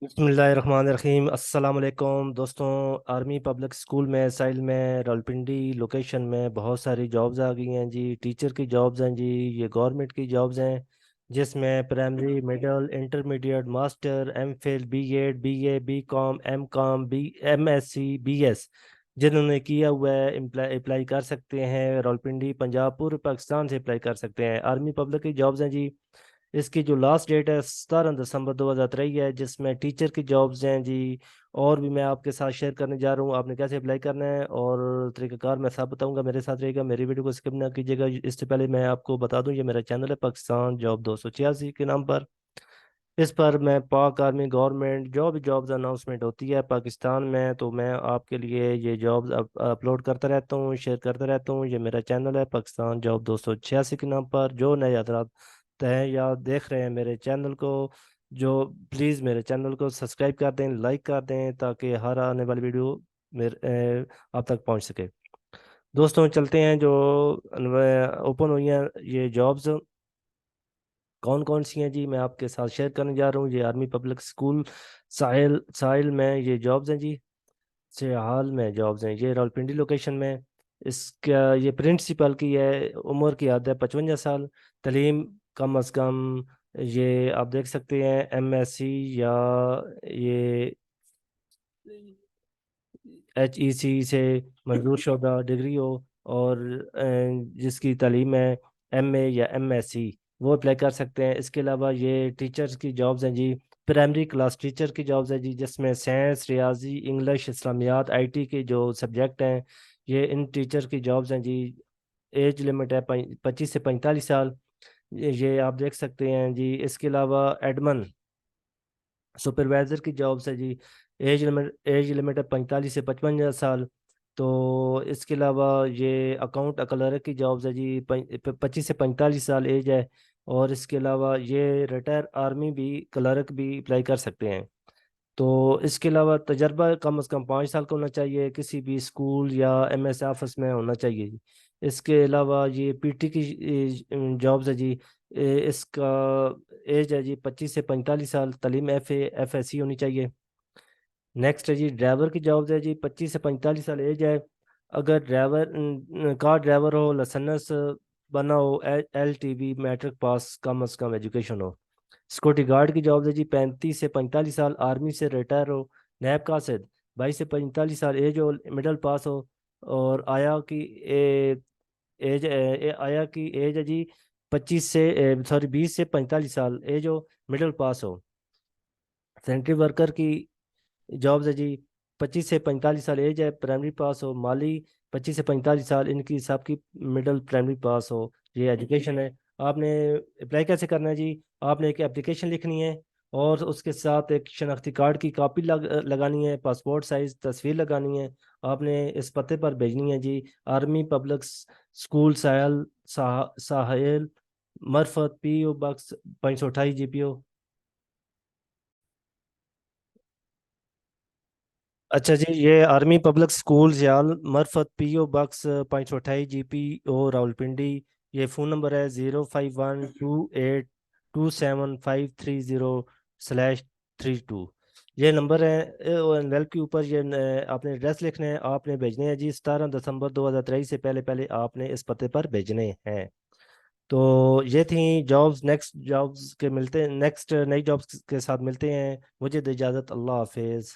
बिस्मिल्लाहिर्रहमानिर्रहीम। अस्सलाम वालेकुम दोस्तों। आर्मी पब्लिक स्कूल में साइल में रावलपिंडी लोकेशन में बहुत सारी जॉब्स आ गई हैं जी। टीचर की जॉब्स हैं जी। ये गवर्नमेंट की जॉब्स हैं जिसमें primary middle intermediate master M Phil B.Ed BA B.Com M.Com MSc BS जिन्होंने किया हुआ है अप्लाई कर सकते हैं। रावलपिंडी पंजाब पूर्व पाकिस्तान से अप्लाई कर सकते हैं। आर्मी पब्लिक की जॉब्स हैं जी। इसकी जो लास्ट डेट है 17 दिसंबर 2023 है, जिसमें टीचर की जॉब्स हैं जी। और भी मैं आपके साथ शेयर करने जा रहा हूँ, आपने कैसे अप्लाई करना है और तरीकाकार मैं सब बताऊंगा। मेरे साथ रहेगा, मेरी वीडियो को स्किप ना कीजिएगा। इससे पहले मैं आपको बता दूं, ये मेरा चैनल है पाकिस्तान जॉब 286 के नाम पर। इस पर मैं पाक आर्मी गवर्नमेंट जो भी जॉब्स अनाउंसमेंट होती है पाकिस्तान में, तो मैं आपके लिए ये जॉब्स अपलोड करता रहता हूँ, शेयर करता रहता हूँ। ये मेरा चैनल है पाकिस्तान जॉब 286 के नाम पर। जो नए हजरात हैं या देख रहे हैं मेरे चैनल को, जो प्लीज़ मेरे चैनल को सब्सक्राइब कर दें, लाइक कर दें, ताकि हर आने वाली वीडियो आप तक पहुंच सके। दोस्तों चलते हैं, जो ओपन हुई हैं ये जॉब्स कौन कौन सी हैं जी, मैं आपके साथ शेयर करने जा रहा हूँ। ये आर्मी पब्लिक स्कूल साहिल साहिल में ये जॉब्स हैं जी। हाल में जॉब्स हैं ये रावलपिंडी लोकेशन में। इसका ये प्रिंसिपल की है, उम्र की हद है 55 साल। तालीम कम अज़ कम ये आप देख सकते हैं MSc या ये HEC से मंजूर शुदा डिग्री हो, और जिसकी तालीम है MA या MSc, वो अप्लाई कर सकते हैं। इसके अलावा ये टीचर्स की जॉब्स हैं जी। प्राइमरी क्लास टीचर की जॉब्स हैं जी, जिसमें साइंस रियाजी इंग्लिश इस्लामियात IT के जो सब्जेक्ट हैं, ये इन टीचर की जॉब्स हैं जी। एज लिमिट है 25 से 45 साल। ये आप देख सकते हैं जी। इसके अलावा एडमन सुपरवाइजर की जॉब्स है जी। एज लिमिट है 45 से 55 साल। तो इसके अलावा ये अकाउंट क्लर्क की जॉब्स है जी। 25 से 45 साल एज है। और इसके अलावा ये रिटायर आर्मी भी क्लर्क भी अप्लाई कर सकते हैं। तो इसके अलावा तजर्बा कम से कम 5 साल का होना चाहिए, किसी भी स्कूल या MS ऑफिस में होना चाहिए। इसके अलावा ये PT की जॉब्स है जी। इसका एज है जी 25 से 45 साल। तालीम FA FSC होनी चाहिए। नेक्स्ट है जी ड्राइवर की जॉब्स है जी। 25 से 45 साल एज है। अगर कार ड्राइवर हो, लाइसेंस बना हो, LTV मैट्रिक पास कम अज कम एजुकेशन हो। सिक्योरिटी गार्ड की जॉब है जी। 35 से 45 साल आर्मी से रिटायर हो। नैब कासिद 22 से 45 साल एज हो, मिडिल पास हो। और आया की एज है जी 20 से 45 साल एज हो, मिडिल पास हो। सेंट्री वर्कर की जॉब्स है जी। 25 से 45 साल एज है, प्राइमरी पास हो। माली 25 से 45 साल, इनकी सबकी मिडिल प्राइमरी पास हो। ये एजुकेशन है। आपने अप्लाई कैसे करना है जी? आपने एक एप्लीकेशन लिखनी है और उसके साथ एक शनाख्ती कार्ड की कॉपी लगानी है, पासपोर्ट साइज तस्वीर लगानी है। आपने इस पते पर भेजनी है जी। आर्मी पब्लिक स्कूल साहिल मरफत PO बॉक्स 528 GPO। अच्छा जी, ये आर्मी पब्लिक स्कूल जियाल मरफत PO बॉक्स 528 GPO रावलपिंडी। ये फ़ोन नंबर है 05128275330/32। ये नंबर है। एनवेलप के ऊपर आपने एड्रेस लिखना है, आपने भेजने हैं जी। 17 दिसंबर 2023 से पहले पहले आपने इस पते पर भेजने हैं। तो ये थी जॉब्स। नेक्स्ट जॉब्स के मिलते हैं, नेक्स्ट नई जॉब्स के साथ मिलते हैं। मुझे दे इजाज़त, अल्लाह हाफिज़।